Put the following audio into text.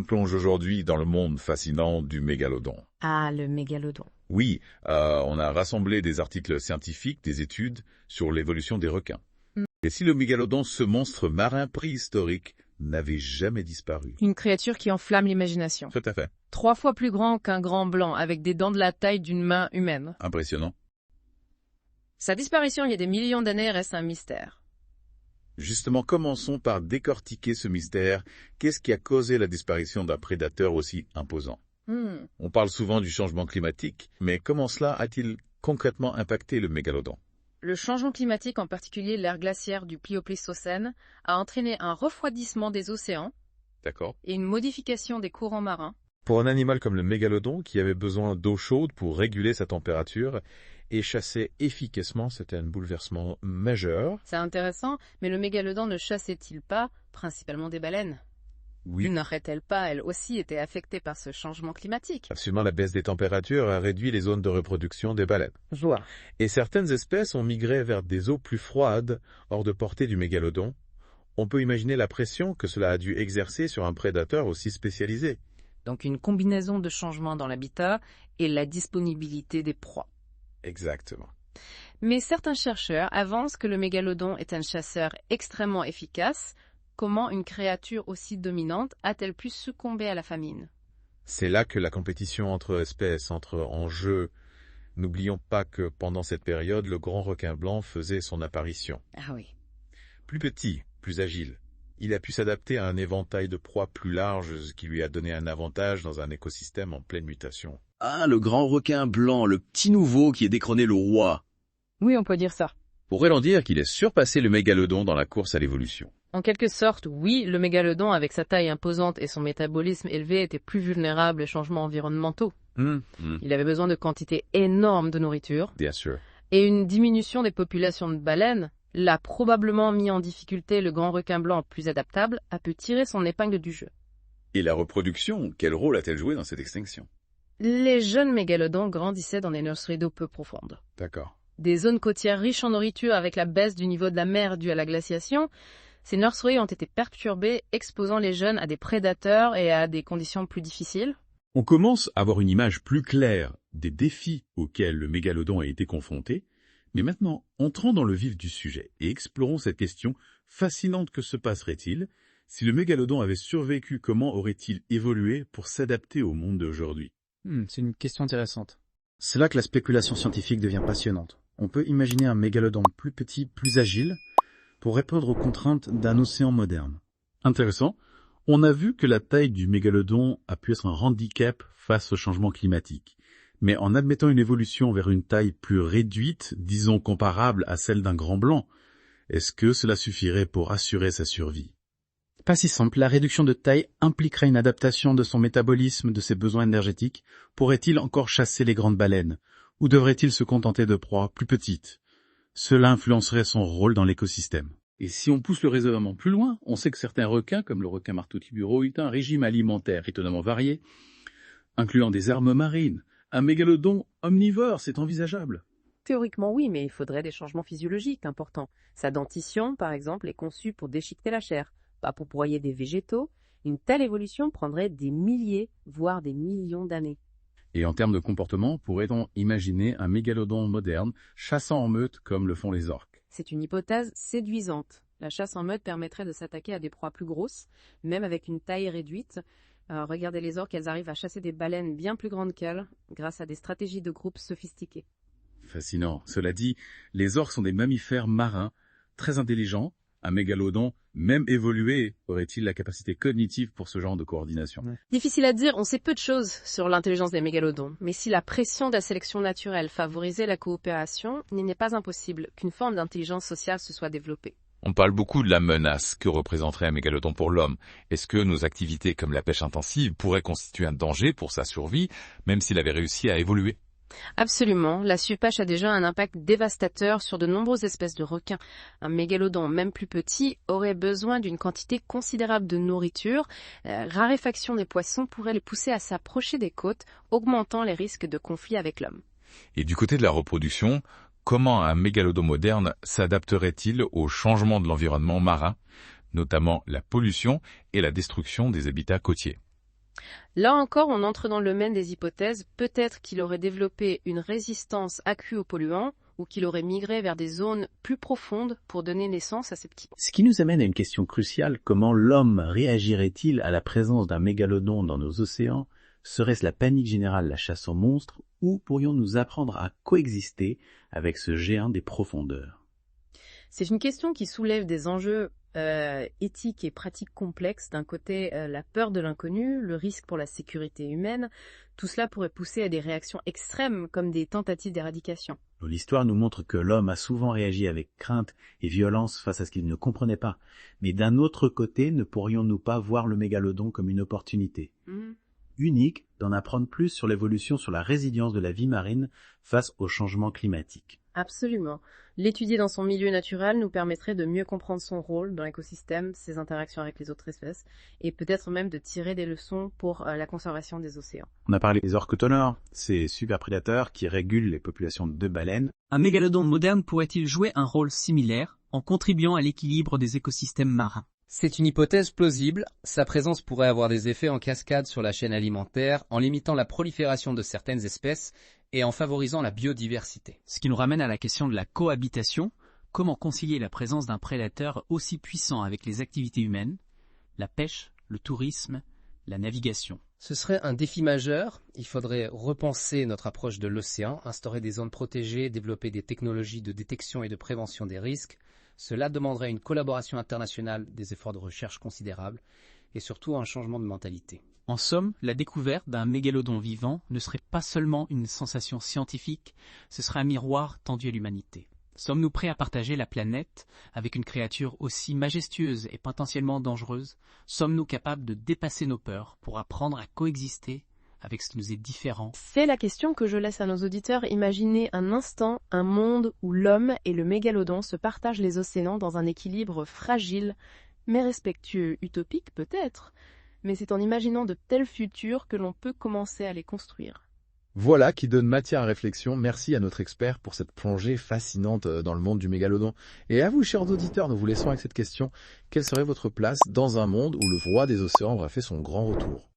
On plonge aujourd'hui dans le monde fascinant du mégalodon. Ah, le mégalodon. Oui, on a rassemblé des articles scientifiques, des études sur l'évolution des requins. Et si le mégalodon, ce monstre marin préhistorique, n'avait jamais disparu? Une créature qui enflamme l'imagination. Tout à fait. 3 fois plus grand qu'un grand blanc, avec des dents de la taille d'une main humaine. Impressionnant. Sa disparition il y a des millions d'années reste un mystère. Justement, commençons par décortiquer ce mystère. Qu'est-ce qui a causé la disparition d'un prédateur aussi imposant? On parle souvent du changement climatique, mais comment cela a-t-il concrètement impacté le mégalodon? Le changement climatique, en particulier l'ère glaciaire du Pléistocène, a entraîné un refroidissement des océans D'accord. et une modification des courants marins. Pour un animal comme le mégalodon, qui avait besoin d'eau chaude pour réguler sa température et chasser efficacement, c'était un bouleversement majeur. C'est intéressant, mais le mégalodon ne chassait-il pas principalement des baleines? Oui, N'aurait-elle pas, elle aussi, été affectée par ce changement climatique? absolument, la baisse des températures a réduit les zones de reproduction des baleines. Je vois. Et certaines espèces ont migré vers des eaux plus froides, hors de portée du mégalodon. On peut imaginer la pression que cela a dû exercer sur un prédateur aussi spécialisé. Donc une combinaison de changements dans l'habitat et la disponibilité des proies. Exactement. Mais certains chercheurs avancent que le mégalodon est un chasseur extrêmement efficace. Comment une créature aussi dominante a-t-elle pu succomber à la famine? C'est là que la compétition entre espèces entre en jeu. N'oublions pas que pendant cette période, le grand requin blanc faisait son apparition. Ah oui. Plus petit, plus agile. Il a pu s'adapter à un éventail de proies plus large, ce qui lui a donné un avantage dans un écosystème en pleine mutation. Ah, le grand requin blanc, le petit nouveau qui est détrôné le roi. Oui, on peut dire ça. Pourrait-on dire qu'il a surpassé le mégalodon dans la course à l'évolution? En quelque sorte, oui, le mégalodon, avec sa taille imposante et son métabolisme élevé, était plus vulnérable aux changements environnementaux. Il avait besoin de quantités énormes de nourriture, Bien sûr. et une diminution des populations de baleines l'a probablement mis en difficulté. Le grand requin blanc plus adaptable a pu tirer son épingle du jeu. Et la reproduction, quel rôle a-t-elle joué dans cette extinction? Les jeunes mégalodons grandissaient dans des nurseries d'eau peu profondes. D'accord. Des zones côtières riches en nourriture avec la baisse du niveau de la mer due à la glaciation, ces nurseries ont été perturbées, exposant les jeunes à des prédateurs et à des conditions plus difficiles. On commence à avoir une image plus claire des défis auxquels le mégalodon a été confronté, mais maintenant, entrons dans le vif du sujet et explorons cette question fascinante: que se passerait-il si le mégalodon avait survécu? Comment aurait-il évolué pour s'adapter au monde d'aujourd'hui? C'est une question intéressante. C'est là que la spéculation scientifique devient passionnante. On peut imaginer un mégalodon plus petit, plus agile, pour répondre aux contraintes d'un océan moderne. Intéressant. On a vu que la taille du mégalodon a pu être un handicap face au changement climatique. Mais en admettant une évolution vers une taille plus réduite, disons comparable à celle d'un grand blanc, est-ce que cela suffirait pour assurer sa survie? Pas si simple, la réduction de taille impliquerait une adaptation de son métabolisme, de ses besoins énergétiques. Pourrait-il encore chasser les grandes baleines? Ou devrait-il se contenter de proies plus petites? Cela influencerait son rôle dans l'écosystème. Et si on pousse le raisonnement plus loin, on sait que certains requins, comme le requin marteau-tiburon, ont un régime alimentaire étonnamment varié, incluant des armes marines. Un mégalodon omnivore, c'est envisageable. Théoriquement oui, mais il faudrait des changements physiologiques importants. Sa dentition, par exemple, est conçue pour déchiqueter la chair, pas pour broyer des végétaux. Une telle évolution prendrait des milliers, voire des millions d'années. Et en termes de comportement, pourrait-on imaginer un mégalodon moderne chassant en meute comme le font les orques? C'est une hypothèse séduisante. La chasse en meute permettrait de s'attaquer à des proies plus grosses, même avec une taille réduite. Regardez les orques, elles arrivent à chasser des baleines bien plus grandes qu'elles, grâce à des stratégies de groupe sophistiquées. Fascinant. Cela dit, les orques sont des mammifères marins, très intelligents. Un mégalodon, même évolué, aurait-il la capacité cognitive pour ce genre de coordination? Difficile à dire, on sait peu de choses sur l'intelligence des mégalodons, mais si la pression de la sélection naturelle favorisait la coopération, il n'est pas impossible qu'une forme d'intelligence sociale se soit développée. On parle beaucoup de la menace que représenterait un mégalodon pour l'homme. Est-ce que nos activités comme la pêche intensive pourraient constituer un danger pour sa survie, même s'il avait réussi à évoluer? Absolument, la surpêche a déjà un impact dévastateur sur de nombreuses espèces de requins. Un mégalodon, même plus petit, aurait besoin d'une quantité considérable de nourriture. La raréfaction des poissons pourrait les pousser à s'approcher des côtes, augmentant les risques de conflit avec l'homme. Et du côté de la reproduction, comment un mégalodon moderne s'adapterait-il au changement de l'environnement marin, notamment la pollution et la destruction des habitats côtiers? Là encore, on entre dans le domaine des hypothèses. Peut-être qu'il aurait développé une résistance accrue aux polluants, ou qu'il aurait migré vers des zones plus profondes pour donner naissance à ces petits. Ce qui nous amène à une question cruciale, comment l'homme réagirait-il à la présence d'un mégalodon dans nos océans? Serait-ce la panique générale, la chasse aux monstres, ou pourrions-nous apprendre à coexister avec ce géant des profondeurs? C'est une question qui soulève des enjeux éthiques et pratiques complexes. D'un côté, la peur de l'inconnu, le risque pour la sécurité humaine, tout cela pourrait pousser à des réactions extrêmes comme des tentatives d'éradication. L'histoire nous montre que l'homme a souvent réagi avec crainte et violence face à ce qu'il ne comprenait pas. Mais d'un autre côté, ne pourrions-nous pas voir le mégalodon comme une opportunité unique d'en apprendre plus sur l'évolution, sur la résilience de la vie marine face au changement climatique? Absolument. L'étudier dans son milieu naturel nous permettrait de mieux comprendre son rôle dans l'écosystème, ses interactions avec les autres espèces, et peut-être même de tirer des leçons pour la conservation des océans. On a parlé des orques tonors, ces super prédateurs qui régulent les populations de baleines. Un mégalodon moderne pourrait-il jouer un rôle similaire en contribuant à l'équilibre des écosystèmes marins? C'est une hypothèse plausible. Sa présence pourrait avoir des effets en cascade sur la chaîne alimentaire, en limitant la prolifération de certaines espèces et en favorisant la biodiversité. Ce qui nous ramène à la question de la cohabitation. Comment concilier la présence d'un prédateur aussi puissant avec les activités humaines, la pêche, le tourisme, la navigation? Ce serait un défi majeur. Il faudrait repenser notre approche de l'océan, instaurer des zones protégées, développer des technologies de détection et de prévention des risques. Cela demanderait une collaboration internationale, des efforts de recherche considérables et surtout un changement de mentalité. En somme, la découverte d'un mégalodon vivant ne serait pas seulement une sensation scientifique, ce serait un miroir tendu à l'humanité. Sommes-nous prêts à partager la planète avec une créature aussi majestueuse et potentiellement dangereuse? Sommes-nous capables de dépasser nos peurs pour apprendre à coexister avec ce qui nous est différent? C'est la question que je laisse à nos auditeurs imaginer un instant, un monde où l'homme et le mégalodon se partagent les océans dans un équilibre fragile, mais respectueux, utopique peut-être, mais c'est en imaginant de tels futurs que l'on peut commencer à les construire. Voilà qui donne matière à réflexion. Merci à notre expert pour cette plongée fascinante dans le monde du mégalodon. Et à vous, chers auditeurs, nous vous laissons avec cette question. Quelle serait votre place dans un monde où le roi des océans aurait fait son grand retour?